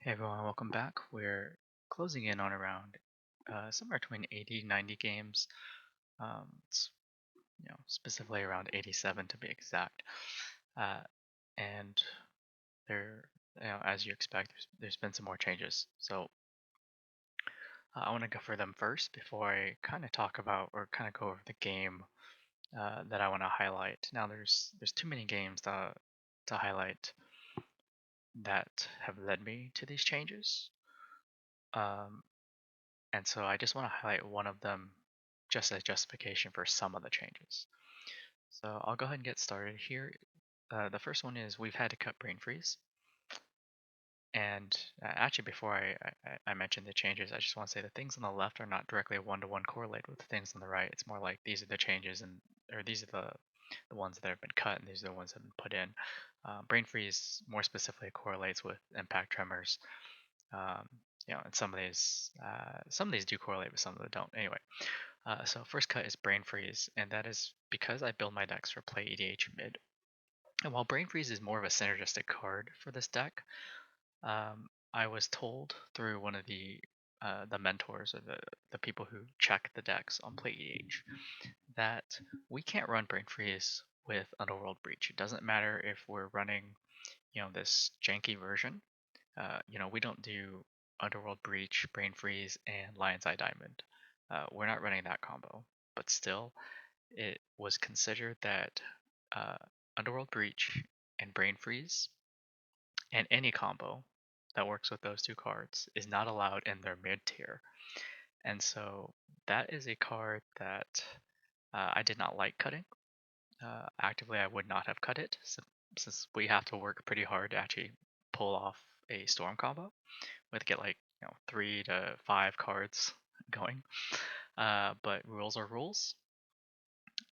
Hey everyone, welcome back. We're closing in on around somewhere between 80 90 games. It's specifically around 87 to be exact. Uh, and there, as you expect, there's been some more changes. So I want to go for them first before I kind of talk about or kind of go over the game that I want to highlight. Now there's too many games to highlight that have led me to these changes. Um, And so I just want to highlight one of them just as justification for some of the changes. So I'll go ahead and get started here. The first one is we've had to cut brain freeze. And actually, before I mention the changes, I just want to say the things on the left are not directly one-to-one correlated with the things on the right. It's more like these are the changes, or these are the ones that have been cut, and these are the ones that have been put in. Brain freeze more specifically correlates with impact tremors. Um, and some of these do correlate, but some of them don't. Anyway, so first cut is Brain Freeze, and that is because I build my decks for PlayEDH Mid. And while Brain Freeze is more of a synergistic card for this deck, I was told through one of the mentors or the people who check the decks on PlayEDH that we can't run Brain Freeze with Underworld Breach. It doesn't matter if we're running, this janky version. We don't do Underworld Breach, Brain Freeze, and Lion's Eye Diamond. We're not running that combo, but still, it was considered that uh, Underworld Breach and Brain Freeze and any combo that works with those two cards is not allowed in their mid tier. And so that is a card that I did not like cutting. Actively, I would not have cut it since we have to work pretty hard to actually pull off a storm combo. We have to get like 3 to 5 cards going. But rules are rules,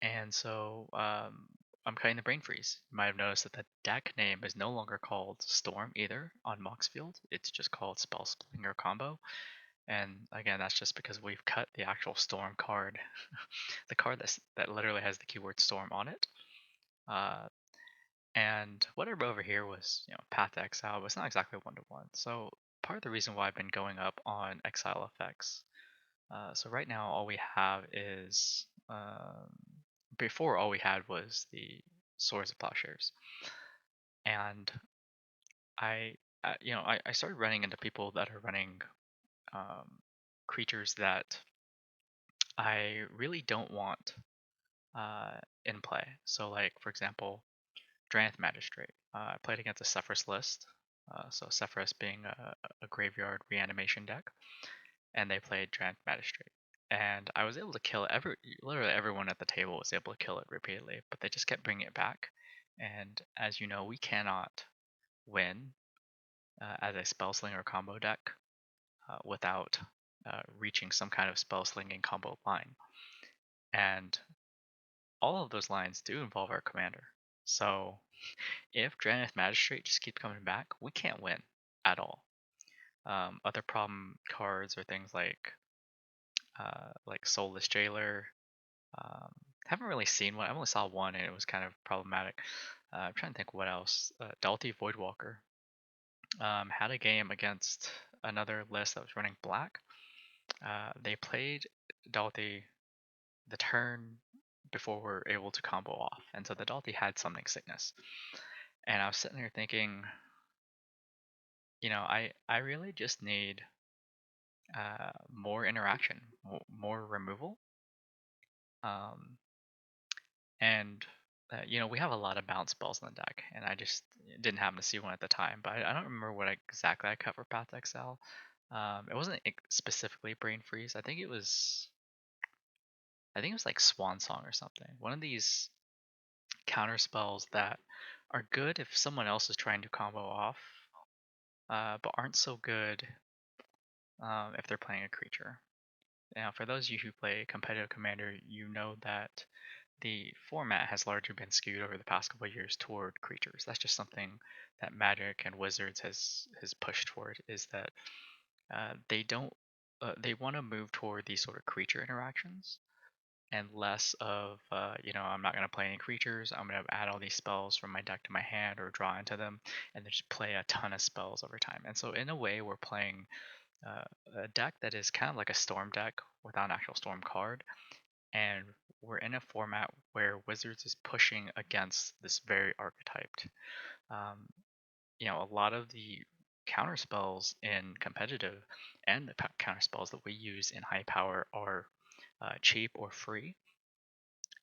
and so I'm cutting the brain freeze. You might have noticed that the deck name is no longer called Storm either on Moxfield. It's just called Spellslinger Combo. And again, that's just because we've cut the actual Storm card, the card that literally has the keyword Storm on it. Uh, and what I wrote over here was, Path to Exile, but it's not exactly one to one. So part of the reason why I've been going up on Exile effects. So right now, all we have is before all we had was the Swords of Plowshares, and I, I started running into people that are running um, creatures that I really don't want in play. So, like for example, Drannith Magistrate. I played against a Sephiroth list, so Sephiroth being a graveyard reanimation deck, and they played Drannith Magistrate. And I was able to kill literally everyone at the table was able to kill it repeatedly, but they just kept bringing it back. And as you know, we cannot win as a Spellslinger combo deck without reaching some kind of Spellslinging combo line. And all of those lines do involve our commander. So if Drannith Magistrate just keeps coming back, we can't win at all. Other problem cards are things like Soulless Jailer. Haven't really seen one. I only saw one, and it was kind of problematic. I'm trying to think what else. Dalty Voidwalker had a game against another list that was running black. They played Dalty the turn before we were able to combo off, and so the Dalty had Summoning Sickness. And I was sitting there thinking, I really just need more interaction, more removal. And we have a lot of bounce spells in the deck, and I just didn't happen to see one at the time. But I don't remember what exactly I cut for Path to Exile. It wasn't specifically Brain Freeze. I think it was like Swan Song or something. One of these counter spells that are good if someone else is trying to combo off, but aren't so good if they're playing a creature. Now, for those of you who play competitive Commander, you know that the format has largely been skewed over the past couple of years toward creatures. That's just something that Magic and Wizards has pushed toward. Is that they don't they want to move toward these sort of creature interactions, and less of, I'm not going to play any creatures. I'm going to add all these spells from my deck to my hand or draw into them, and then just play a ton of spells over time. And so, in a way, we're playing uh, a deck that is kind of like a storm deck without an actual storm card. And we're in a format where Wizards is pushing against this very archetyped. Um, a lot of the counter spells in competitive and the counter spells that we use in high power are cheap or free,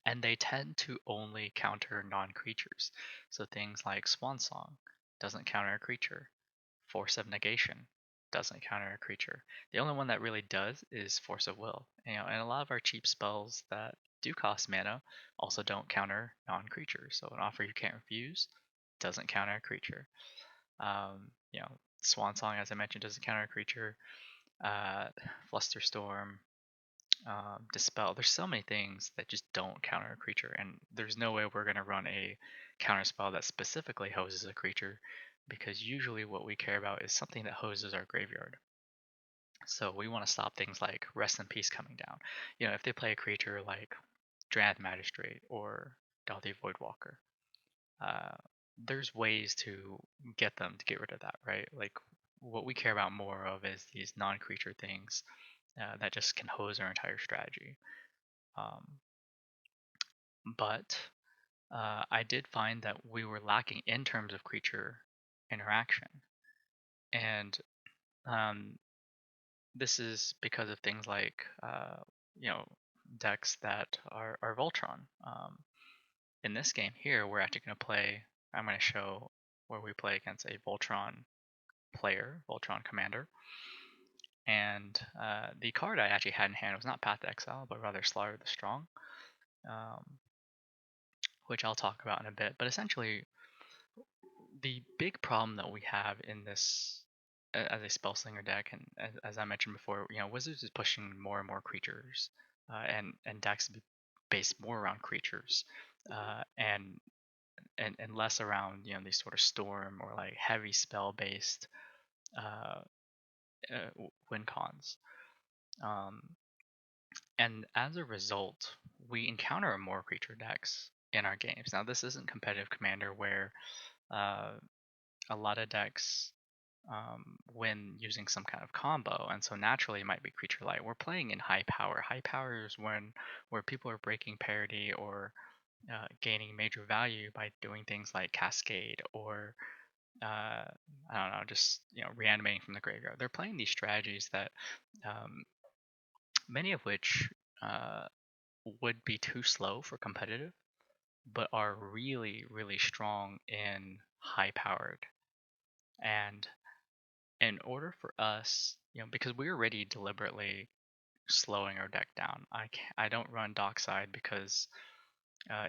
and they tend to only counter non-creatures. So things like Swan Song doesn't counter a creature. Force of Negation doesn't counter a creature. The only one that really does is Force of Will. And a lot of our cheap spells that do cost mana also don't counter non-creatures. So an Offer You Can't Refuse doesn't counter a creature. Um, you know, Swan Song, as I mentioned, doesn't counter a creature. Flusterstorm, Dispel. There's so many things that just don't counter a creature, and there's no way we're going to run a counter spell that specifically hoses a creature, because usually what we care about is something that hoses our graveyard. So we want to stop things like Rest in Peace coming down. If they play a creature like Drad Magistrate or Dalthi Voidwalker, uh, there's ways to get them to get rid of that, right? Like, what we care about more of is these non-creature things that just can hose our entire strategy. Um, but I did find that we were lacking in terms of creature interaction, and um, this is because of things like you know decks that are Voltron. In this game here, we're actually going to play. I'm going to show where we play against a Voltron player, Voltron commander, and the card I actually had in hand was not Path to Exile, but rather Slaughter the Strong, um, which I'll talk about in a bit. But essentially, the big problem that we have in this as a Spellslinger deck, and as I mentioned before, Wizards is pushing more and more creatures, and decks based more around creatures, and less around these sort of storm or like heavy spell based uh, win cons. Um, and as a result, we encounter more creature decks in our games. Now, this isn't competitive Commander where uh, a lot of decks when using some kind of combo, and so naturally it might be creature light. We're playing in high power. High power is where people are breaking parity or gaining major value by doing things like Cascade or I don't know, just reanimating from the graveyard. They're playing these strategies that um, many of which uh, would be too slow for competitive, but are really really strong in high powered. And in order for us, because we were already deliberately slowing our deck down, I don't run Dockside because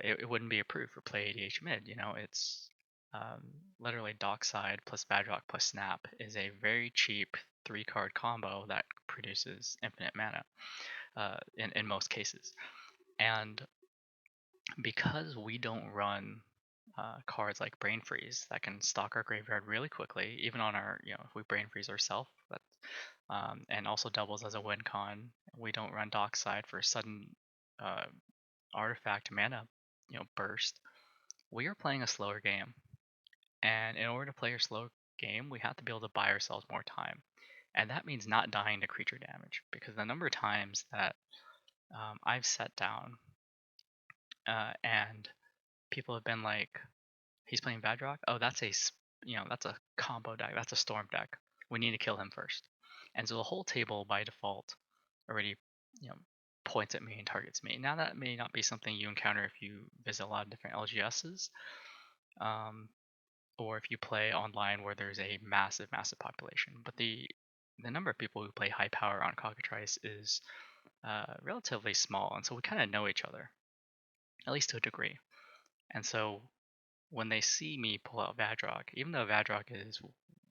it wouldn't be approved for PlayEDH Mid. It's um, literally Dockside plus Vadrok plus Snap is a very cheap 3-card combo that produces infinite mana in most cases. And because we don't run cards like Brain Freeze that can stock our graveyard really quickly, even on our, if we Brain Freeze ourselves, and also doubles as a win con. We don't run Dockside for sudden uh, artifact mana, burst. We are playing a slower game, and in order to play a slow game, we have to be able to buy ourselves more time, and that means not dying to creature damage. Because the number of times that I've sat down and people have been like, "He's playing Vadrok. Oh, that's a combo deck. That's a storm deck. We need to kill him first." And so the whole table by default already, you know, points at me and targets me. Now that may not be something you encounter if you visit a lot of different LGSs, um, or if you play online where there's a massive, massive population. But the number of people who play high power on Cockatrice is relatively small, and so we kind of know each other, at least to a degree. And so when they see me pull out Vadrok, even though Vadrok is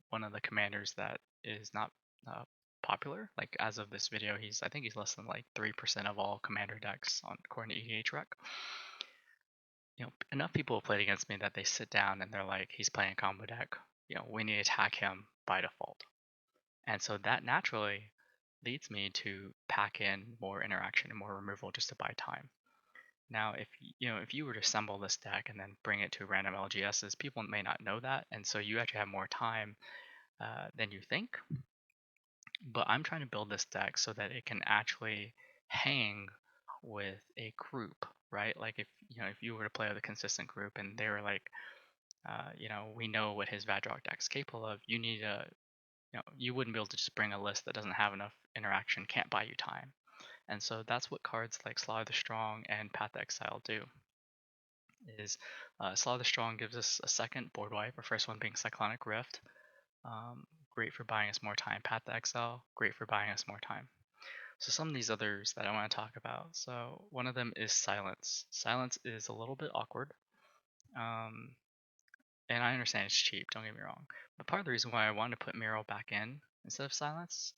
one of the commanders that is not uh, popular, like as of this video, I think he's less than like 3% of all commander decks on according to EDH Rec. Enough people have played against me that they sit down and they're like, he's playing a combo deck. We need to attack him by default. And so that naturally leads me to pack in more interaction and more removal just to buy time. Now, if you were to assemble this deck and then bring it to random LGSs, people may not know that, and so you actually have more time than you think. But I'm trying to build this deck so that it can actually hang with a group, right? Like if you were to play with a consistent group and they were like, we know what his Vadrok deck's capable of. You need you wouldn't be able to just bring a list that doesn't have enough interaction, can't buy you time. And so that's what cards like Slaughter the Strong and Path to Exile do. Is Slaughter the Strong gives us a second board wipe, our first one being Cyclonic Rift. Great for buying us more time. Path to Exile, great for buying us more time. So some of these others that I want to talk about. So one of them is Silence. Silence is a little bit awkward. Um, and I understand it's cheap, don't get me wrong. But part of the reason why I wanted to put Myrel back in instead of Silence,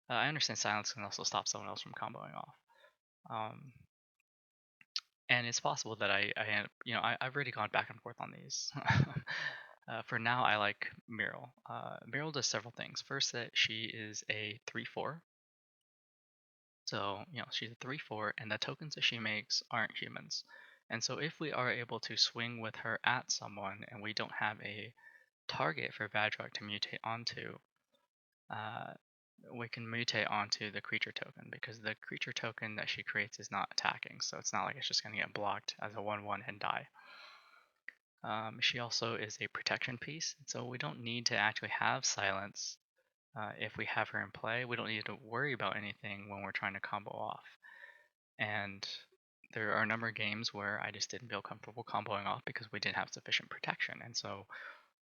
I understand Silence can also stop someone else from comboing off. And it's possible that I've already gone back and forth on these. For now, I like Myrel. Myrel does several things. First, that she is a 3/4. So, she's a 3/4, and the tokens that she makes aren't humans. And so, if we are able to swing with her at someone and we don't have a target for Vadrok to mutate onto, uh, we can mutate onto the creature token because the creature token that she creates is not attacking. So, it's not like it's just going to get blocked as a 1/1 and die. She also is a protection piece, so we don't need to actually have silence if we have her in play. We don't need to worry about anything when we're trying to combo off. And there are a number of games where I just didn't feel comfortable comboing off because we didn't have sufficient protection. And so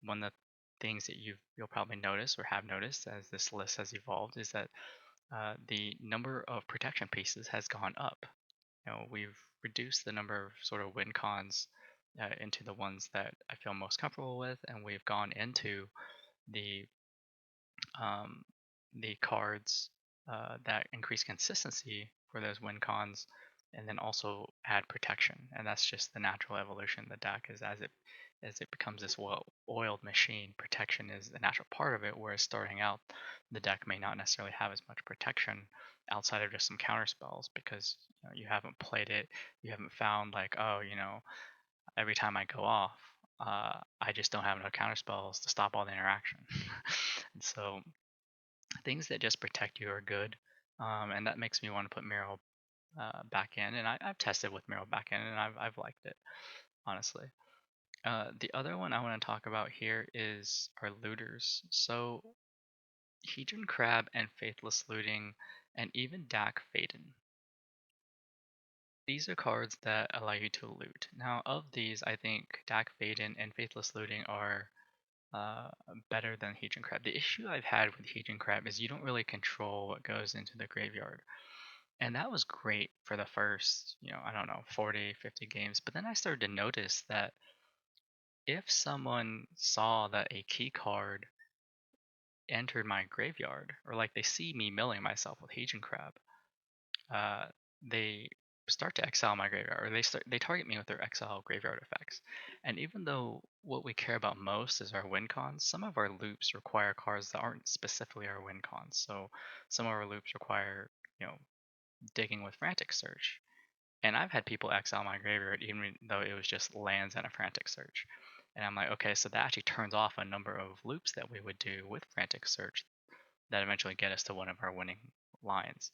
one of the things that you'll probably notice or have noticed as this list has evolved is that the number of protection pieces has gone up. We've reduced the number of sort of win cons into the ones that I feel most comfortable with, and we've gone into the um, the cards that increase consistency for those win cons, and then also add protection. And that's just the natural evolution of the deck. Is as it becomes this well-oiled machine, protection is the natural part of it. Whereas starting out, the deck may not necessarily have as much protection outside of just some counter spells because you haven't played it. You haven't found like, oh, every time I go off, I just don't have enough counter spells to stop all the interaction. And so things that just protect you are good, and that makes me want to put Myrel back in. And I've tested with Myrel back in, and I've liked it, honestly. The other one I want to talk about here is our looters. So Hedron Crab and Faithless looting, and even Dack Fayden. These are cards that allow you to loot. Now, of these, I think Dack Fayden and Faithless looting are uh, better than Hedron Crab. The issue I've had with Hedron Crab is you don't really control what goes into the graveyard. And that was great for the first, I don't know, 40, 50 games. But then I started to notice that if someone saw that a key card entered my graveyard, or like they see me milling myself with Hedron Crab, uh, they start to exile my graveyard, or they target me with their exile graveyard effects. And even though what we care about most is our win cons, some of our loops require cards that aren't specifically our win cons. So some of our loops require, you know, digging with Frantic Search. And I've had people exile my graveyard even though it was just lands and a Frantic Search. And I'm like, okay, so that actually turns off a number of loops that we would do with Frantic Search that eventually get us to one of our winning lines.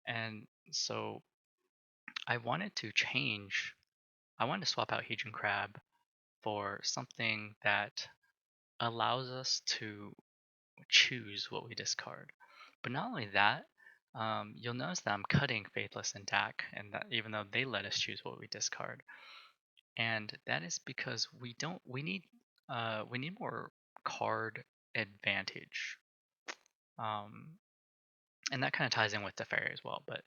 And so I wanted to change, I wanted to swap out Hedron Crab for something that allows us to choose what we discard. But not only that, you'll notice that I'm cutting Faithless and Dack, and that even though they let us choose what we discard, and that is because we need more card advantage, um, and that kind of ties in with Teferi as well. But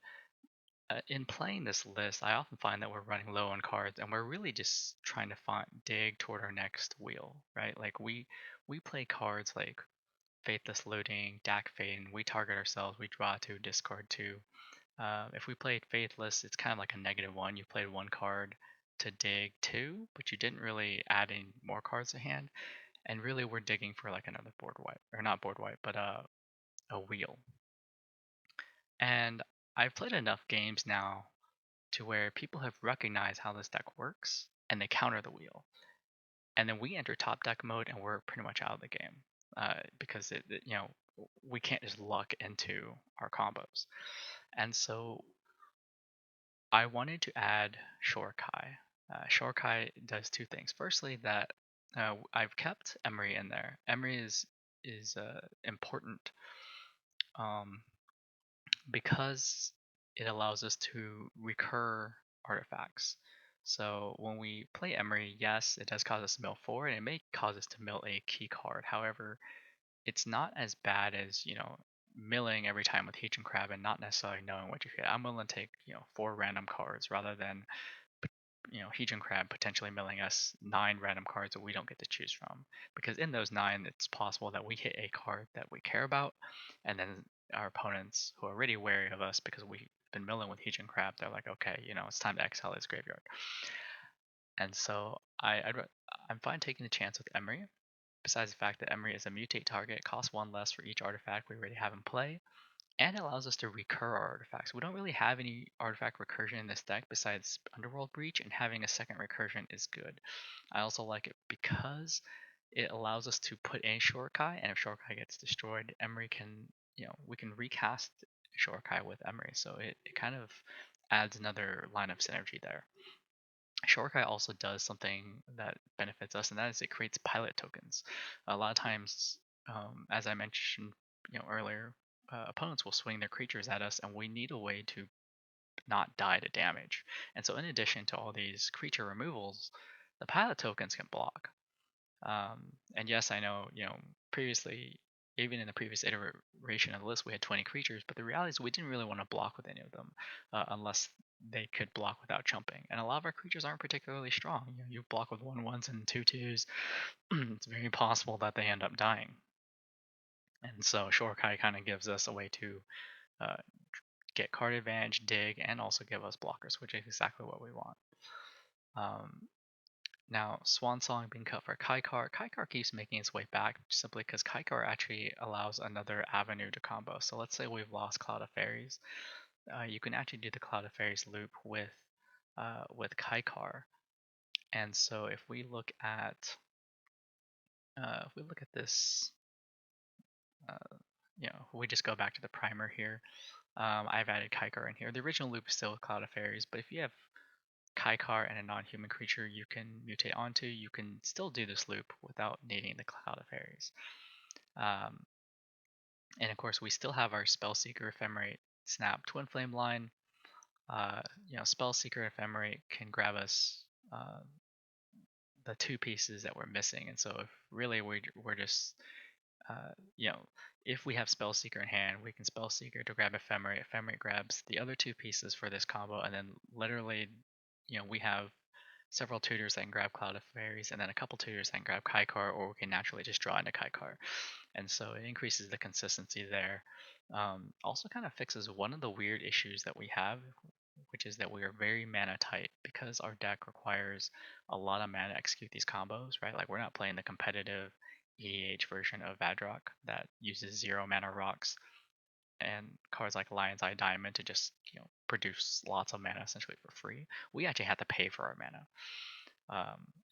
in playing this list, I often find that we're running low on cards, and we're really just trying to dig toward our next wheel, right? Like we play cards like Faithless Looting, Dack Fayden. We target ourselves. We draw 2, discard 2. If we played Faithless, it's kind of like a -1. You played 1 card to dig 2, but you didn't really add any more cards to hand. And really, we're digging for like another board wipe, or not board wipe, but a wheel. And I've played enough games now to where people have recognized how this deck works and they counter the wheel. And then we enter top deck mode and we're pretty much out of the game because we can't just luck into our combos. And so I wanted to add Shorikai. Shorikai does two things. Firstly, that I've kept Emery in there. Emery is important um, because it allows us to recur artifacts. So when we play Emery, yes, it does cause us to mill 4, and it may cause us to mill a key card. However, it's not as bad as, milling every time with Hedron Crab and not necessarily knowing what you hit. I'm willing to take, 4 random cards rather than, Hedron Crab potentially milling us 9 random cards that we don't get to choose from. Because in those 9, it's possible that we hit a card that we care about, and then our opponents, who are already wary of us because we've been milling with Hedron Crab, they're like, okay, it's time to exile his graveyard. And so I'm fine taking the chance with Emery. Besides the fact that Emery is a mutate target, costs 1 less for each artifact we already have in play, and it allows us to recur our artifacts. We don't really have any artifact recursion in this deck besides Underworld Breach, and having a second recursion is good. I also like it because it allows us to put in Shorikai, and if Shorikai gets destroyed, Emery can, we can recast Shorikai with Emery, so it kind of adds another line of synergy there. Shorikai also does something that benefits us, and that is it creates pilot tokens. A lot of times, as I mentioned, earlier, opponents will swing their creatures at us, and we need a way to not die to damage. And so, in addition to all these creature removals, the pilot tokens can block. And yes, I know, previously, even in the previous iteration of the list, we had 20 creatures, but the reality is we didn't really want to block with any of them unless they could block without jumping. And a lot of our creatures aren't particularly strong. You block with 1/1s and 2/2s, it's very possible that they end up dying. And so Shorikai kind of gives us a way to uh, get card advantage, dig, and also give us blockers, which is exactly what we want. Now, Swan Song being cut for Kykar. Kykar keeps making its way back simply because Kykar actually allows another avenue to combo. So let's say we've lost Cloud of Fairies. You can actually do the Cloud of Fairies loop with Kykar. And so if we look at this, we just go back to the primer here. I've added Kykar in here. The original loop is still Cloud of Fairies, but if you have Kykar and a non-human creature you can mutate onto, you can still do this loop without needing the Cloud of Fairies. And of course, we still have our Spellseeker Ephemerate Snap Twin Flame line. Spellseeker Ephemerate can grab us the 2 pieces that we're missing, and so if really we're just if we have Spellseeker in hand, we can Spellseeker to grab Ephemerate. Ephemerate grabs the other 2 pieces for this combo, and then literally, we have several tutors that can grab Cloud of Fairies, and then a couple tutors that can grab Kykar, or we can naturally just draw into Kykar. And so it increases the consistency there. Also kind of fixes one of the weird issues that we have, which is that we are very mana tight because our deck requires a lot of mana to execute these combos, right? Like we're not playing the competitive EDH version of Vadrok that uses 0 mana rocks and cards like Lion's Eye Diamond to just produce lots of mana essentially for free. We actually have to pay for our mana,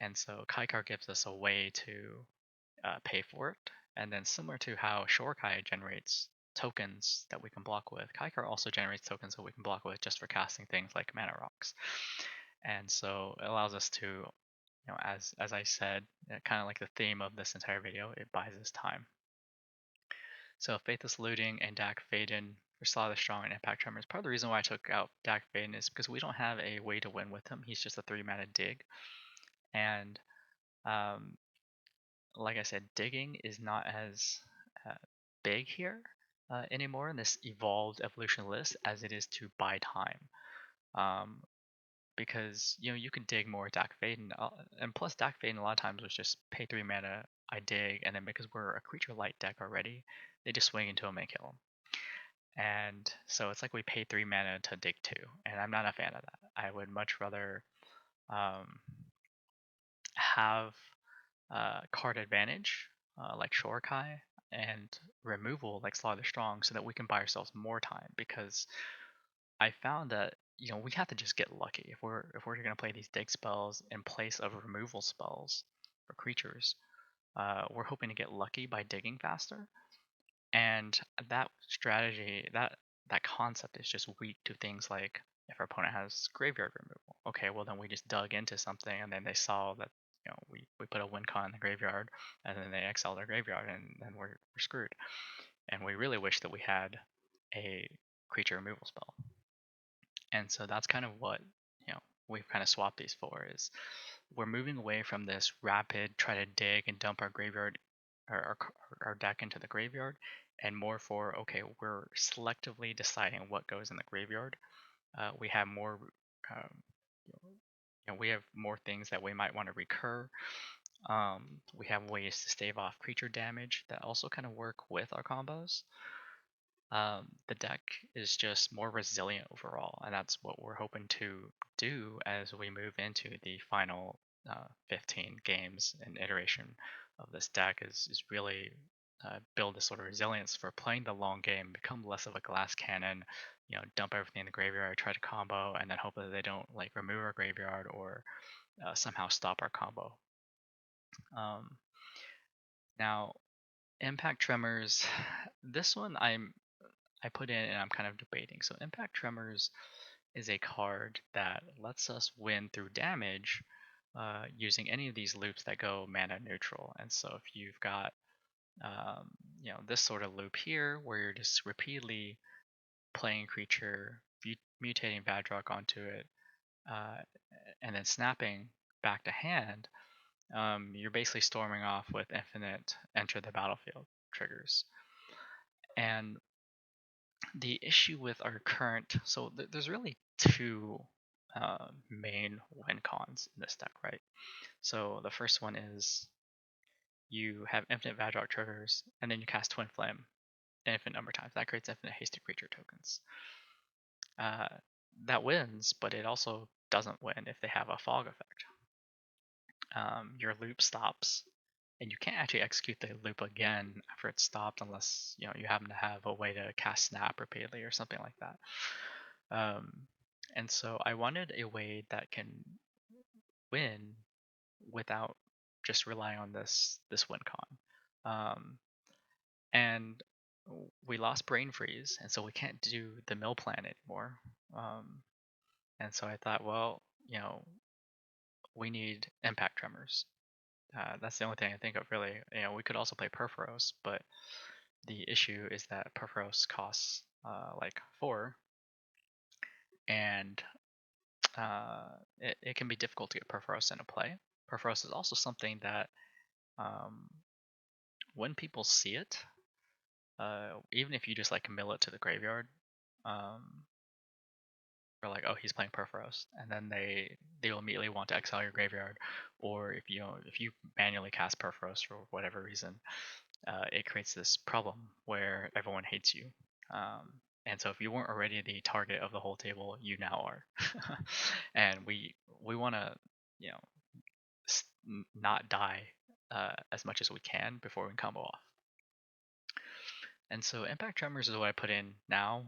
and so Kykar gives us a way to pay for it. And then similar to how Shorikai generates tokens that we can block with, Kykar also generates tokens that we can block with just for casting things like mana rocks. And so it allows us to, as I said, kind of like the theme of this entire video, it buys us time. So Faithless Looting and Dack Fayden for Slaughter Strong and Impact Tremors. Part of the reason why I took out Dack Fayden is because we don't have a way to win with him. He's just a 3 mana dig. And like I said, digging is not as big here anymore in this evolved evolution list as it is to buy time. Because you can dig more Dack Fayden, and plus Dack Fayden a lot of times was just pay 3 mana, I dig, and then because we're a creature light deck already, they just swing into him and kill him. And so it's like we pay 3 mana to dig 2, and I'm not a fan of that. I would much rather have card advantage like Shorikai and removal like Slaughter Strong so that we can buy ourselves more time, because I found that we have to just get lucky if we're gonna play these dig spells in place of removal spells for creatures. We're hoping to get lucky by digging faster, and that strategy, that concept is just weak to things like if our opponent has graveyard removal. Okay, well then we just dug into something, and then they saw that we put a win con in the graveyard, and then they exiled our graveyard, and then we're screwed. And we really wish that we had a creature removal spell. And so that's kind of what we've kind of swapped these for, is we're moving away from this rapid try to dig and dump our graveyard, our deck into the graveyard, and more for, okay, we're selectively deciding what goes in the graveyard. We have more um, we have more things that we might want to recur. We have ways to stave off creature damage that also kind of work with our combos. The deck is just more resilient overall, and that's what we're hoping to do as we move into the final 15 games and iteration of this deck. Is really build this sort of resilience for playing the long game, become less of a glass cannon, dump everything in the graveyard, try to combo, and then hope that they don't like remove our graveyard or somehow stop our combo. Now, Impact Tremors, this one I put in and I'm kind of debating. So Impact Tremors is a card that lets us win through damage using any of these loops that go mana neutral. And so if you've got this sort of loop here where you're just repeatedly playing creature, mutating Vadrok onto it, uh, and then snapping back to hand, you're basically storming off with infinite enter the battlefield triggers. And the issue with our current, so there's really two main win cons in this deck, right? So the first one is you have infinite Vadrok triggers, and then you cast Twin Flame an infinite number of times. That creates infinite hasted creature tokens. That wins, but it also doesn't win if they have a fog effect. Your loop stops, and you can't actually execute the loop again after it's stopped unless you happen to have a way to cast Snap repeatedly or something like that. And so I wanted a way that can win without just relying on this win con. And we lost Brain Freeze, and so we can't do the mill plan anymore. And so I thought, well, we need Impact Tremors. That's the only thing I think of really. We could also play Perforos, but the issue is that Perforos costs like 4, and it can be difficult to get Perforos into play. Perforos is also something that when people see it, even if you just like mill it to the graveyard, they're like, oh, he's playing Perforos, and then they will immediately want to exile your graveyard, or if you manually cast Perforos for whatever reason, it creates this problem where everyone hates you. And so if you weren't already the target of the whole table, you now are. And we want to, not die as much as we can before we can combo off. And so Impact Tremors is what I put in now.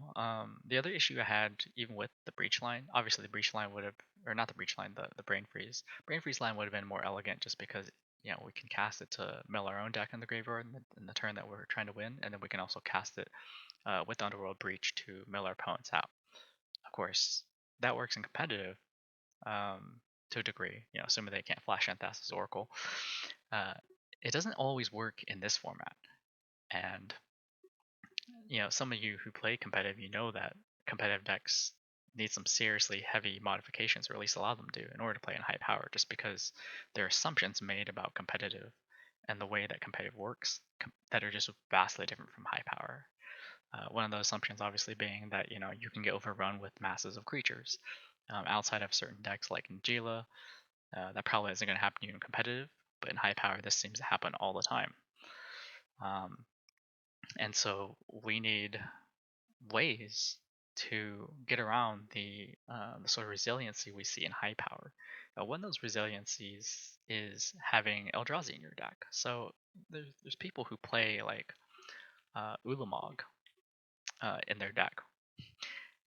The other issue I had, even with the Breach line, obviously the Breach line would have, or not the Breach line, the Brain Freeze. Brain Freeze line would have been more elegant just because we can cast it to mill our own deck in the graveyard in the turn that we're trying to win, and then we can also cast it with Underworld Breach to mill our opponents out. Of course, that works in competitive to a degree, assuming they can't flash Anthas's Oracle. It doesn't always work in this format. And some of you who play competitive, that competitive decks need some seriously heavy modifications, or at least a lot of them do, in order to play in high power, just because there are assumptions made about competitive and the way that competitive works that are just vastly different from high power. One of those assumptions obviously being that you can get overrun with masses of creatures. Outside of certain decks like Njila, that probably isn't going to happen to you in competitive, but in high power this seems to happen all the time. And so we need ways to get around the sort of resiliency we see in high power. One of those resiliencies is having Eldrazi in your deck. So there's people who play like Ulamog in their deck,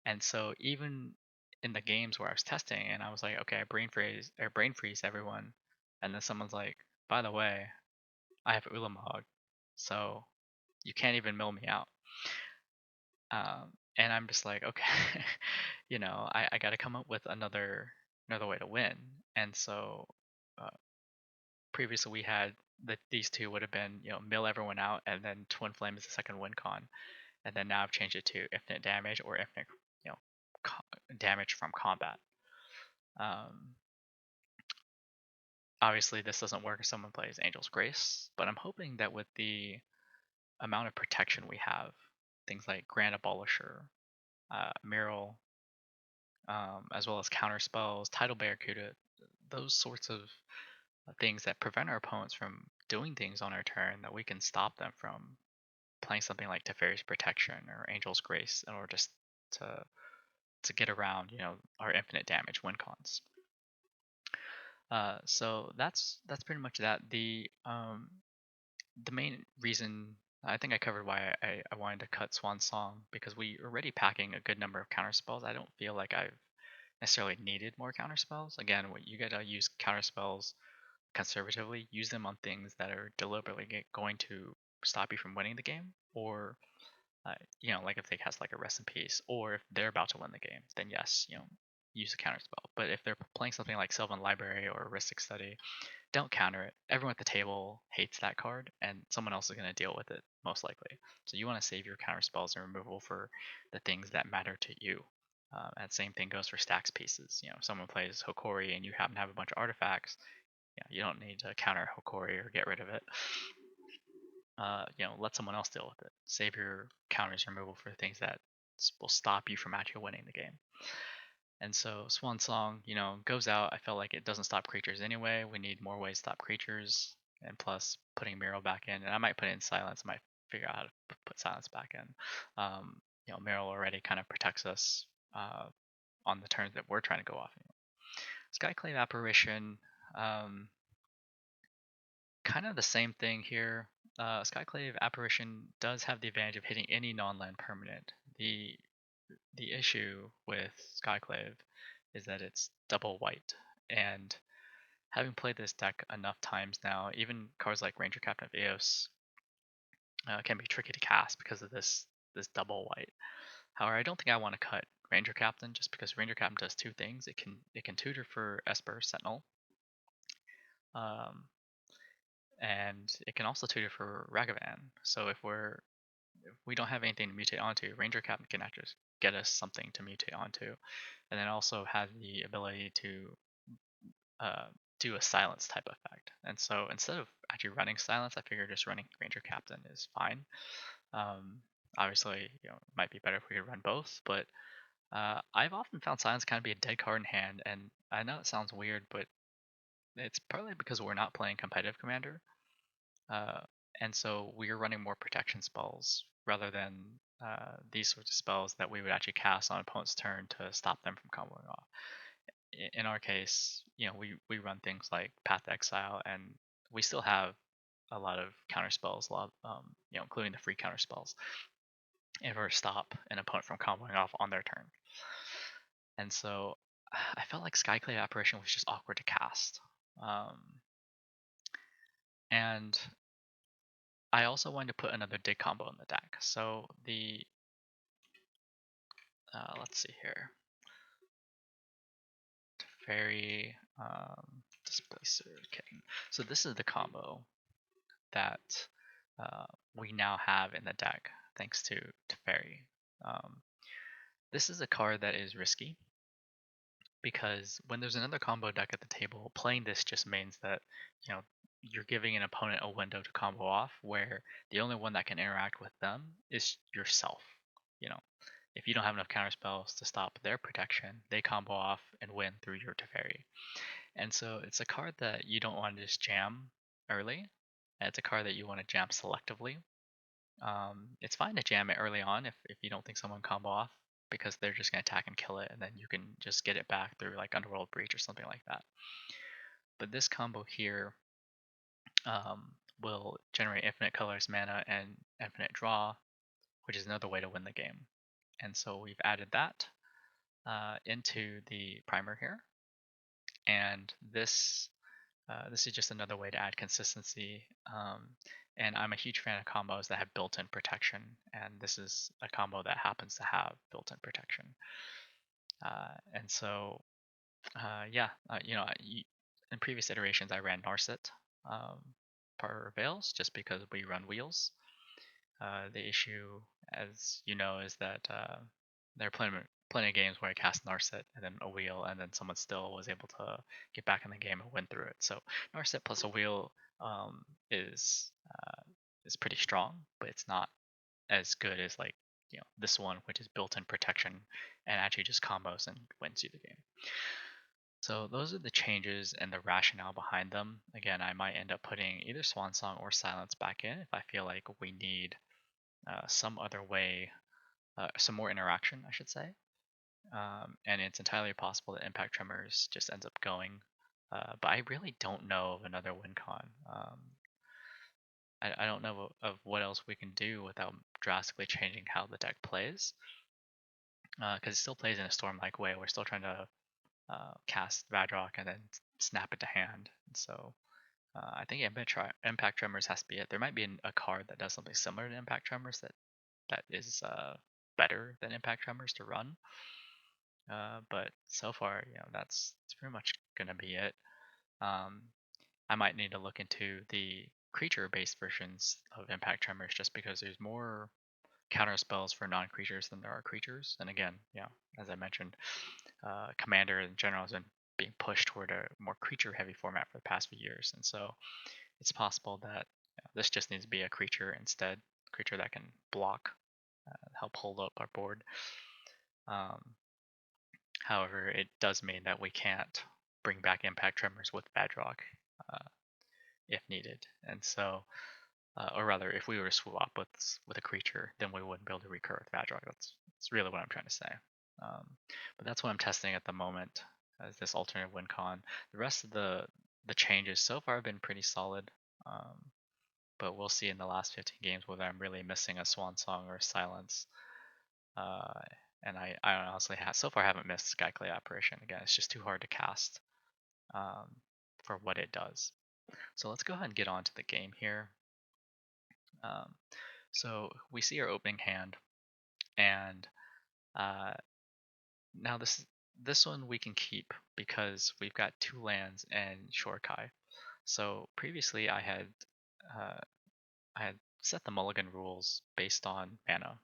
And so even in the games where I was testing, and I was like, okay, I brain freeze everyone, and then someone's like, by the way, I have Ulamog, so you can't even mill me out. And I'm just like, okay, I got to come up with another way to win. And so uh, previously we had that these two would have been, mill everyone out, and then Twin Flame is the second win con, and then now I've changed it to infinite damage or infinite, you know, damage from combat. Obviously, this doesn't work if someone plays Angel's Grace, but I'm hoping that with the amount of protection we have, things like Grand Abolisher, Myrel, as well as counter spells, Tidal Barracuda, those sorts of things that prevent our opponents from doing things on our turn, that we can stop them from playing something like Teferi's Protection or Angel's Grace in order just to get around, our infinite damage win cons. So that's pretty much that. The main reason, I think I covered why I wanted to cut Swan Song, because we are already packing a good number of counter spells. I don't feel like I've necessarily needed more counter spells. Again, you gotta use counter spells conservatively. Use them on things that are deliberately going to stop you from winning the game, or like if they cast like a Rest in Peace, or if they're about to win the game, then yes, use a counter spell. But if they're playing something like Sylvan Library or Ristic Study, don't counter it. Everyone at the table hates that card, and someone else is going to deal with it, most likely. So you want to save your counter spells and removal for the things that matter to you. And same thing goes for stacks pieces. If someone plays Hokori and you happen to have a bunch of artifacts, you don't need to counter Hokori or get rid of it. Let someone else deal with it. Save your counters removal for things that will stop you from actually winning the game. And so Swan Song, goes out. I felt like it doesn't stop creatures anyway. We need more ways to stop creatures. And plus, putting Myrel back in, and I might put it in silence. I might figure out how to put silence back in. Myrel already kind of protects us on the turns that we're trying to go off. Skyclave Apparition, kind of the same thing here. Skyclave Apparition does have the advantage of hitting any non-land permanent. The issue with Skyclave is that it's double white, and having played this deck enough times now, even cards like Ranger Captain of Eos can be tricky to cast because of this double white. However, I don't think I want to cut Ranger Captain, just because Ranger Captain does two things. It can tutor for Esper Sentinel, um, and it can also tutor for Ragavan. So if we don't have anything to mutate onto, Ranger Captain can actually get us something to mutate onto, and then also have the ability to do a silence type effect. And so instead of actually running silence, I figure just running Ranger Captain is fine. Obviously, it might be better if we could run both, but I've often found silence kind of be a dead card in hand, and I know it sounds weird, but it's partly because we're not playing competitive commander, uh, and so we're running more protection spells rather than these sorts of spells that we would actually cast on opponent's turn to stop them from comboing off. In our case, we run things like Path to Exile, and we still have a lot of counter spells, including the free counter spells, in order to stop an opponent from comboing off on their turn. And so I felt like Skyclave Apparition was just awkward to cast. And I also wanted to put another dig combo in the deck. So let's see here. Teferi, Displacer, Kitten. So this is the combo that we now have in the deck, thanks to Teferi. This is a card that is risky, because when there's another combo deck at the table, playing this just means that you're giving an opponent a window to combo off, where the only one that can interact with them is yourself. If you don't have enough counter spells to stop their protection, they combo off and win through your Teferi. And so it's a card that you don't want to just jam early. It's a card that you want to jam selectively. It's fine to jam it early on if you don't think someone combo off, because they're just going to attack and kill it, and then you can just get it back through like Underworld Breach or something like that. But this combo here will generate infinite colors mana and infinite draw, which is another way to win the game. And so we've added that. into the primer here, and this is just another way to add consistency. And I'm a huge fan of combos that have built-in protection, and this is a combo that happens to have built-in protection. And so, yeah, in previous iterations I ran Narset per Veils just because we run wheels. The issue, as you know, is that there are plenty of games where I cast Narset and then a wheel, and then someone still was able to get back in the game and win through it. So Narset plus a wheel is pretty strong, but it's not as good as like this one, which is built-in protection and actually just combos and wins you the game. So those are the changes and the rationale behind them. Again, I might end up putting either Swan Song or Silence back in if I feel like we need some other way, some more interaction, I should say. And it's entirely possible that Impact Tremors just ends up going. But I really don't know of another win con. I don't know of what else we can do without drastically changing how the deck plays. Because it still plays in a Storm-like way. We're still trying to cast Vadrok and then snap it to hand. And so I think Impact Tremors has to be it. There might be a card that does something similar to Impact Tremors that is better than Impact Tremors to run. But so far, that's pretty much gonna be it. I might need to look into the creature-based versions of Impact Tremors just because there's more counter spells for non-creatures than there are creatures. And again, as I mentioned, Commander in general has been being pushed toward a more creature-heavy format for the past few years, and so it's possible that this just needs to be a creature instead, creature that can block, help hold up our board. However, it does mean that we can't bring back Impact Tremors with Vadrok if needed, and so, or rather, if we were to swap with a creature, then we wouldn't be able to recur with Vadrok. That's really what I'm trying to say. But that's what I'm testing at the moment as this alternate win con. The rest of the changes so far have been pretty solid, but we'll see in the last 15 games whether I'm really missing a Swan Song or a Silence. And I honestly so far haven't missed Skyclave Apparition. Again, it's just too hard to cast for what it does. So let's go ahead and get on to the game here. So we see our opening hand, and now this one we can keep because we've got 2 lands and Shorikai. So previously I had set the mulligan rules based on mana.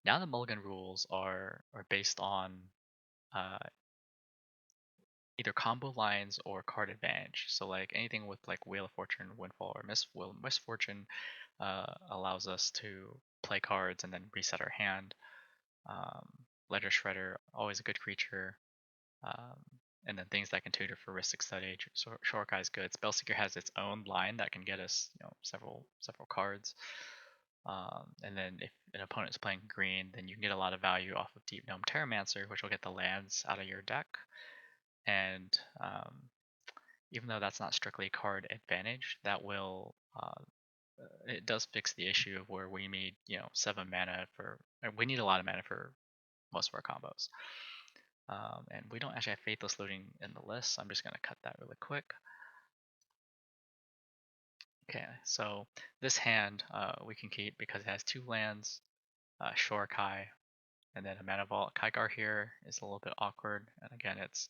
Now the mulligan rules are based on either combo lines or card advantage. So like anything with like Wheel of Fortune, Windfall, or Misfortune allows us to play cards and then reset our hand. Ledger Shredder, always a good creature. And then things that can tutor for Ristic Study. Shorikai is good. Spellslinger has its own line that can get us, several cards. And then if an opponent is playing green, then you can get a lot of value off of Deep Gnome Terramancer, which will get the lands out of your deck. And even though that's not strictly card advantage, that will it does fix the issue of where we need 7 mana we need a lot of mana for most of our combos. And we don't actually have Faithless looting in the list, so I'm just going to cut that really quick. Okay, so this hand we can keep because it has 2 lands, Shorikai, and then a Mana Vault. Kykar here is a little bit awkward, and again, it's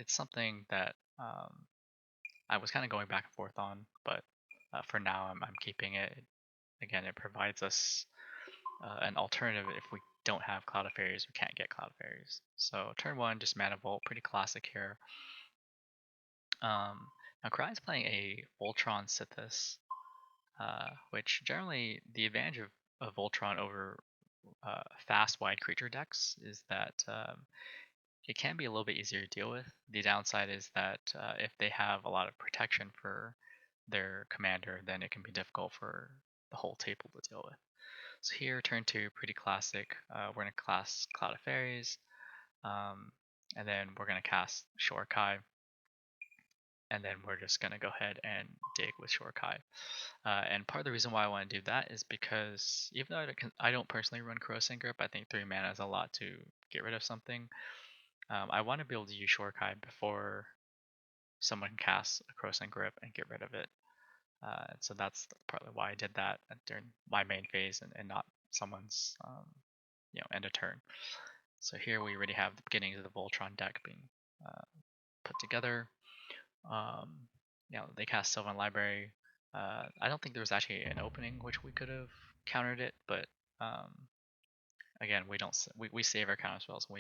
something that I was kind of going back and forth on, but for now I'm keeping it. Again, it provides us an alternative if we don't have Cloud of Fairies or can't get Cloud of Fairies. So turn 1, just Mana Vault, pretty classic here. Now Cry is playing a Voltron Sithis, which generally the advantage of Voltron over fast wide creature decks is that it can be a little bit easier to deal with. The downside is that if they have a lot of protection for their commander, then it can be difficult for the whole table to deal with. So here, turn 2, pretty classic. We're going to cast Cloud of Fairies, and then we're going to cast Shorikai. and then we're just gonna go ahead and dig with Shorikai. And part of the reason why I want to do that is because even though I don't personally run Corrosive Grip, I think 3 mana is a lot to get rid of something. I want to be able to use Shorikai before someone casts a Corrosive Grip and get rid of it. So that's partly why I did that during my main phase and not someone's end of turn. So here we already have the beginnings of the Voltron deck being put together. They cast Sylvan Library. I don't think there was actually an opening which we could have countered it, but again, we save our counter spells. And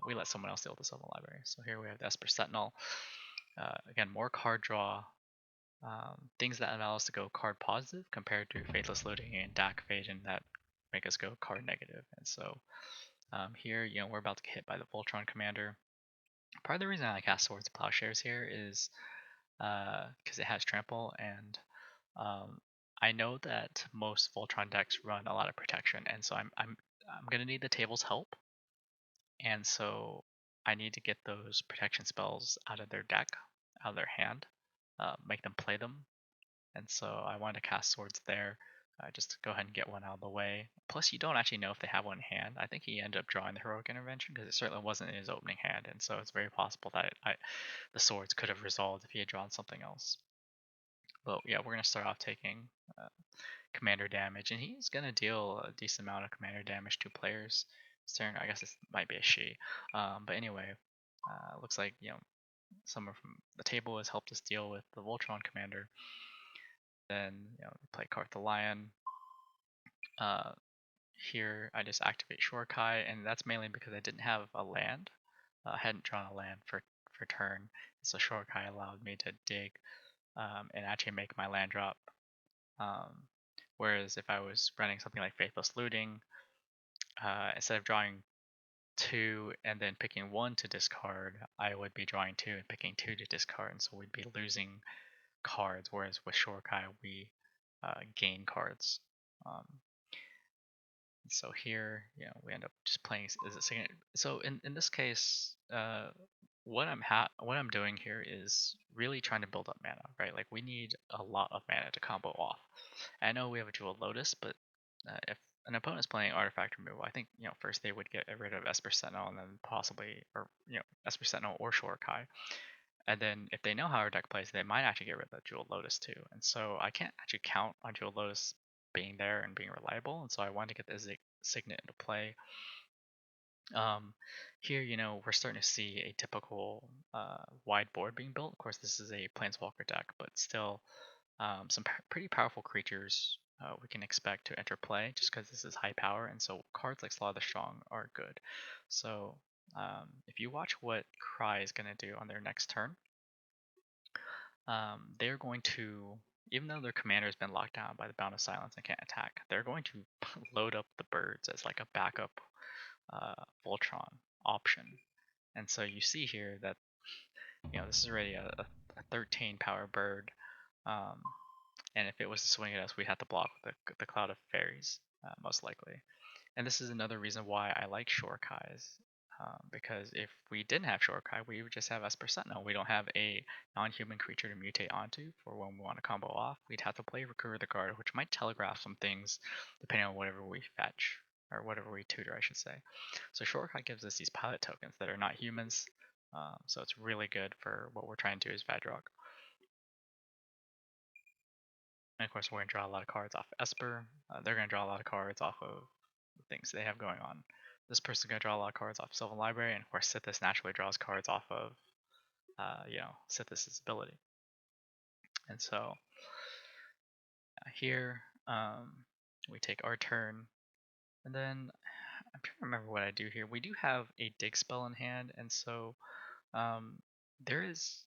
we let someone else deal with the Sylvan Library. So here we have the Esper Sentinel. Again, more card draw. Things that allow us to go card positive compared to Faithless Looting and Dack Fayden that make us go card negative. And so here, we're about to get hit by the Voltron Commander. Part of the reason I cast Swords of Plowshares here is because it has trample, and I know that most Voltron decks run a lot of protection, and so I'm gonna need the table's help, and so I need to get those protection spells out of their deck, out of their hand, make them play them, and so I wanted to cast Swords there. Just to go ahead and get one out of the way. Plus, you don't actually know if they have one in hand. I think he ended up drawing the Heroic Intervention because it certainly wasn't in his opening hand, and so it's very possible that the swords could have resolved if he had drawn something else. But yeah, we're going to start off taking commander damage, and he's going to deal a decent amount of commander damage to players. I guess this might be a she. But anyway, looks like someone from the table has helped us deal with the Voltron commander. Then play Karth the Lion. Here I just activate Shorikai, and that's mainly because I didn't have a land. I hadn't drawn a land for turn, so Shorikai allowed me to dig and actually make my land drop. Whereas if I was running something like Faithless Looting, instead of drawing 2 and then picking 1 to discard, I would be drawing 2 and picking 2 to discard, and so we'd be losing cards. Whereas with Shorikai, we gain cards. So here, we end up just playing as a second. So in this case, what I'm doing here is really trying to build up mana, right? Like we need a lot of mana to combo off. I know we have a Jewel Lotus, but if an opponent's playing artifact removal, I think first they would get rid of Esper Sentinel and then possibly, or Esper Sentinel or Shorikai. And then if they know how our deck plays, they might actually get rid of that Jewel Lotus too. And so I can't actually count on Jewel Lotus being there and being reliable. And so I wanted to get the Signet into play. Here, we're starting to see a typical wide board being built. Of course, this is a Planeswalker deck, but still some pretty powerful creatures we can expect to enter play just because this is high power. And so cards like Slaw the Strong are good. So if you watch what Cry is going to do on their next turn, they're going to, even though their commander has been locked down by the Bound of Silence and can't attack, they're going to load up the birds as like a backup Voltron option. And so you see here that this is already a 13 power bird, and if it was to swing at us, we'd have to block with the Cloud of Fairies, most likely. And this is another reason why I like Shorikais, because if we didn't have Shorikai, we would just have Esper Sentinel. We don't have a non-human creature to mutate onto for when we want to combo off. We'd have to play Recur the Guard, which might telegraph some things depending on whatever we fetch, or whatever we tutor, I should say. So Shorikai gives us these pilot tokens that are not humans, so it's really good for what we're trying to do as Vadrok. And of course, we're going to draw a lot of cards off Esper. They're going to draw a lot of cards off of the things they have going on. This person's going to draw a lot of cards off Sylvan Library, and of course Sithis naturally draws cards off of, Sithis' ability. And so here we take our turn, and then I'm trying to remember what I do here. We do have a dig spell in hand, and so there is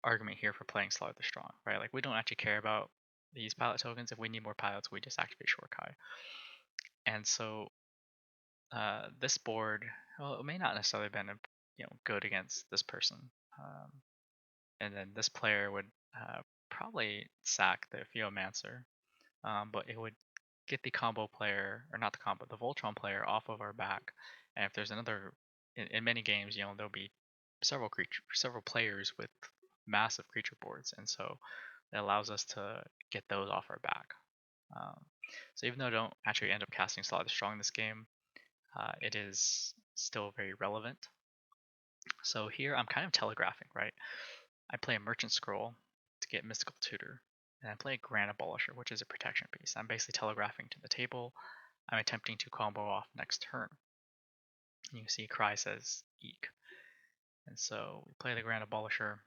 argument here for playing Slaughter the Strong, right? Like we don't actually care about these pilot tokens. If we need more pilots, we just activate Shorikai. And so this board, well, it may not necessarily have been good against this person, and then this player would probably sack the Theomancer, but it would get the combo player, or not the combo, the Voltron player off of our back. And if there's another, in many games, there'll be several players with massive creature boards, and so it allows us to get those off our back. So even though I don't actually end up casting Slaughter Strong in this game, it is still very relevant. So here I'm kind of telegraphing, right? I play a Merchant Scroll to get Mystical Tutor, and I play a Grand Abolisher, which is a protection piece. I'm basically telegraphing to the table. I'm attempting to combo off next turn. You can see Cry says Eek. And so we play the Grand Abolisher,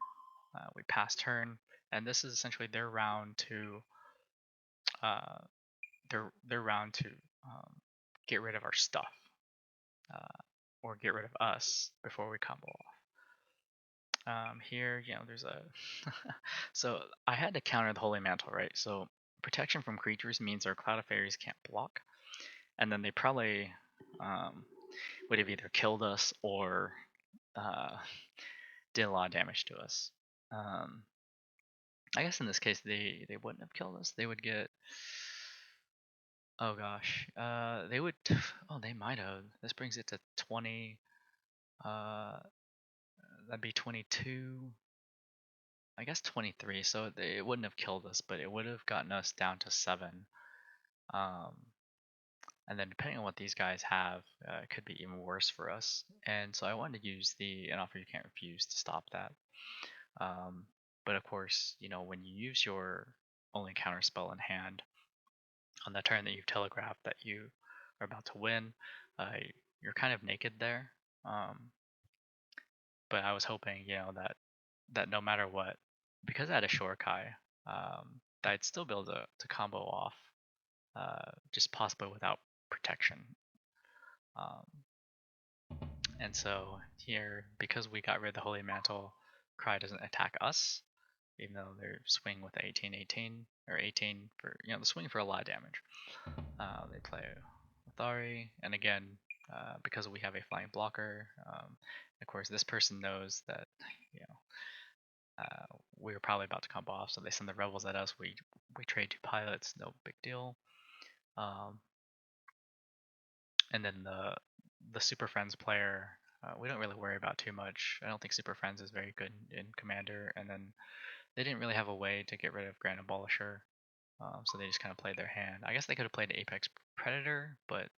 we pass turn, and this is essentially their round to get rid of our stuff, or get rid of us before we combo off. Here, there's a so I had to counter the Holy Mantle, right? So protection from creatures means our Cloud of Fairies can't block, and then they probably would have either killed us or did a lot of damage to us. I guess in this case they wouldn't have killed us. They would get, oh gosh, they would, oh, they might have. This brings it to 20. That'd be 22. I guess 23. So it wouldn't have killed us, but it would have gotten us down to 7. And then depending on what these guys have, it could be even worse for us. And so I wanted to use an offer you can't refuse to stop that. But of course, when you use your only counter spell in hand on the turn that you've telegraphed that you are about to win, you're kind of naked there. But I was hoping, that no matter what, because I had a Shorikai, that I'd still be able to combo off, just possibly without protection. And so here, because we got rid of the Holy Mantle, Cry doesn't attack us, even though they're swinging with 18, or 18 for, they're swinging for a lot of damage. They play Athari, and again, because we have a flying blocker, of course this person knows that, we're probably about to combo off, so they send the Rebels at us, we trade 2 pilots, no big deal. And then the Super Friends player, we don't really worry about too much. I don't think Super Friends is very good in Commander, and then they didn't really have a way to get rid of Grand Abolisher, so they just kind of played their hand. I guess they could have played Apex Predator, but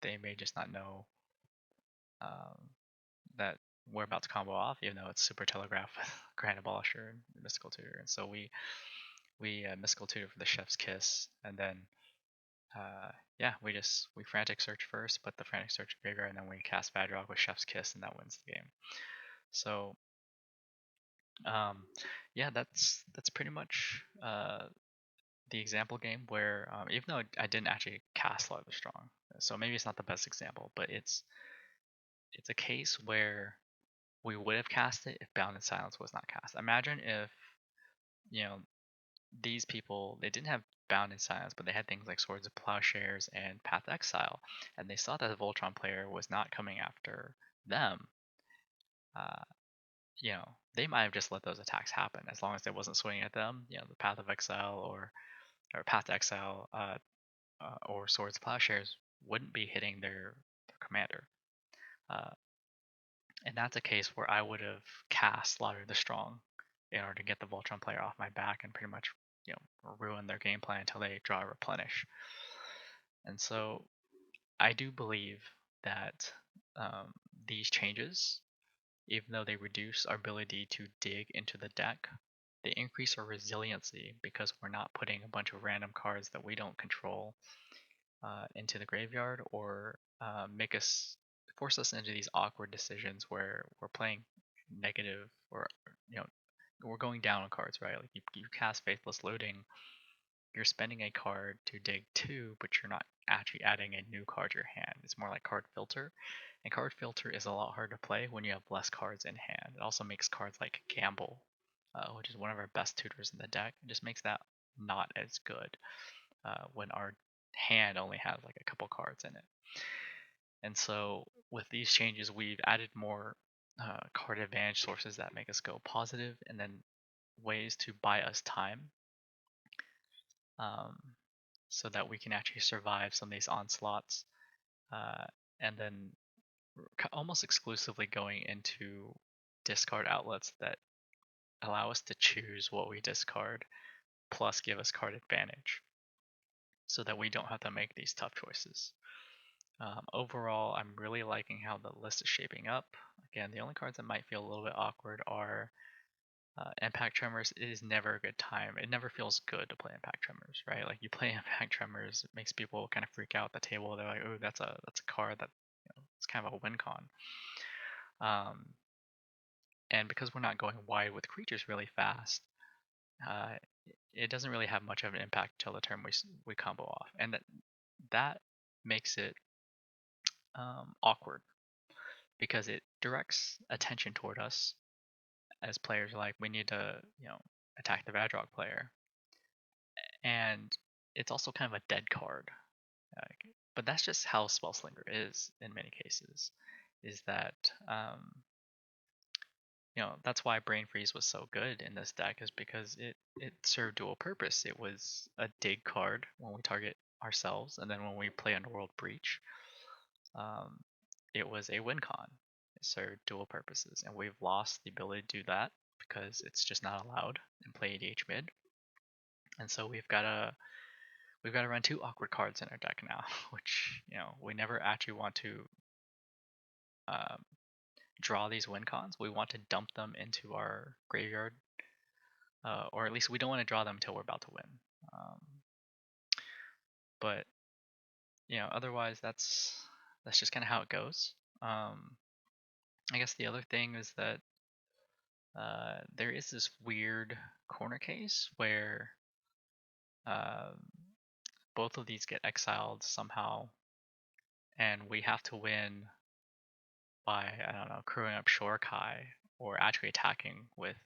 they may just not know that we're about to combo off, even though it's super telegraph with Grand Abolisher and Mystical Tutor. And so we Mystical Tutor for the Chef's Kiss, and then we Frantic Search first, but the Frantic Search graveyard, and then we cast Vadrok with Chef's Kiss, and that wins the game. So that's pretty much the example game where, even though I didn't actually cast Slaughter the Strong, so maybe it's not the best example, but it's a case where we would have cast it if Bounded Silence was not cast. Imagine if, these people, they didn't have Bounded Silence, but they had things like Swords of Plowshares and Path to Exile, and they saw that the Voltron player was not coming after them. They might have just let those attacks happen as long as they wasn't swinging at them. The Path of Exile or Path to Exile, or Swords of Plowshares wouldn't be hitting their commander. And that's a case where I would have cast Slaughter the Strong in order to get the Voltron player off my back and pretty much, ruin their game plan until they draw a replenish. And so I do believe that these changes, even though they reduce our ability to dig into the deck, they increase our resiliency because we're not putting a bunch of random cards that we don't control into the graveyard, or force us into these awkward decisions where we're playing negative, or we're going down on cards, right? Like you cast Faithless Looting, you're spending a card to dig 2, but you're not actually adding a new card to your hand. It's more like Card Filter, and Card Filter is a lot harder to play when you have less cards in hand. It also makes cards like Gamble, which is one of our best tutors in the deck, it just makes that not as good when our hand only has like a couple cards in it. And so with these changes, we've added more card advantage sources that make us go positive, and then ways to buy us time, so that we can actually survive some of these onslaughts, and then almost exclusively going into discard outlets that allow us to choose what we discard, plus give us card advantage, so that we don't have to make these tough choices. Overall, I'm really liking how the list is shaping up. Again, the only cards that might feel a little bit awkward are Impact Tremors. It is never a good time. It never feels good to play Impact Tremors, right? Like you play Impact Tremors, it makes people kind of freak out at the table. They're like, "Oh, that's a card that it's kind of a win con." And because we're not going wide with creatures really fast, uh, it doesn't really have much of an impact till the turn we combo off, and that makes it awkward because it directs attention toward us as players. Like we need to attack the Vadrok player, and it's also kind of a dead card. But that's just how Spellslinger is in many cases. Is that that's why Brain Freeze was so good in this deck, is because it served dual purpose. It was a dig card when we target ourselves, and then when we play Underworld Breach, it was a win con. It served dual purposes, and we've lost the ability to do that because it's just not allowed in PlayEDH Mid. And so we've got to run 2 awkward cards in our deck now, which we never actually want to draw these win cons. We want to dump them into our graveyard, or at least we don't want to draw them until we're about to win. But otherwise that's just kind of how it goes. I guess the other thing is that there is this weird corner case where both of these get exiled somehow, and we have to win by, I don't know, crewing up Shorikai or actually attacking with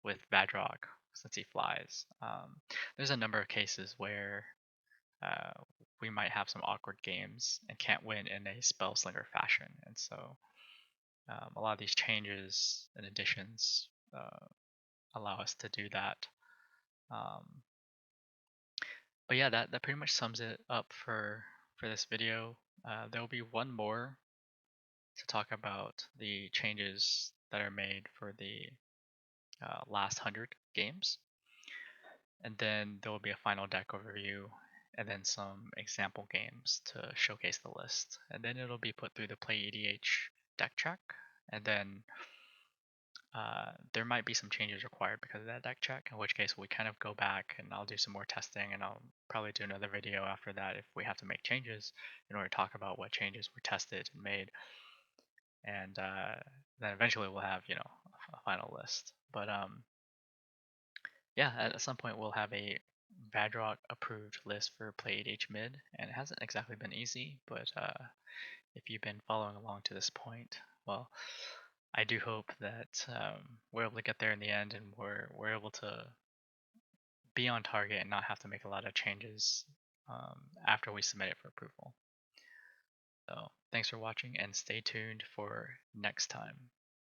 with Vadrok since he flies. There's a number of cases where we might have some awkward games and can't win in a Spellslinger fashion, and so a lot of these changes and additions allow us to do that. But yeah, that pretty much sums it up for this video. There will be one more to talk about the changes that are made for the last 100 games, and then there will be a final deck overview, and then some example games to showcase the list, and then it'll be put through the PlayEDH deck check, and then there might be some changes required because of that deck check, in which case we kind of go back and I'll do some more testing, and I'll probably do another video after that if we have to make changes in order to talk about what changes were tested and made, and then eventually we'll have a final list. But yeah, at some point we'll have a Vadrok approved list for PlayEDH Mid, and it hasn't exactly been easy, but if you've been following along to this point, well, I do hope that we're able to get there in the end, and we're able to be on target and not have to make a lot of changes after we submit it for approval. So thanks for watching, and stay tuned for next time.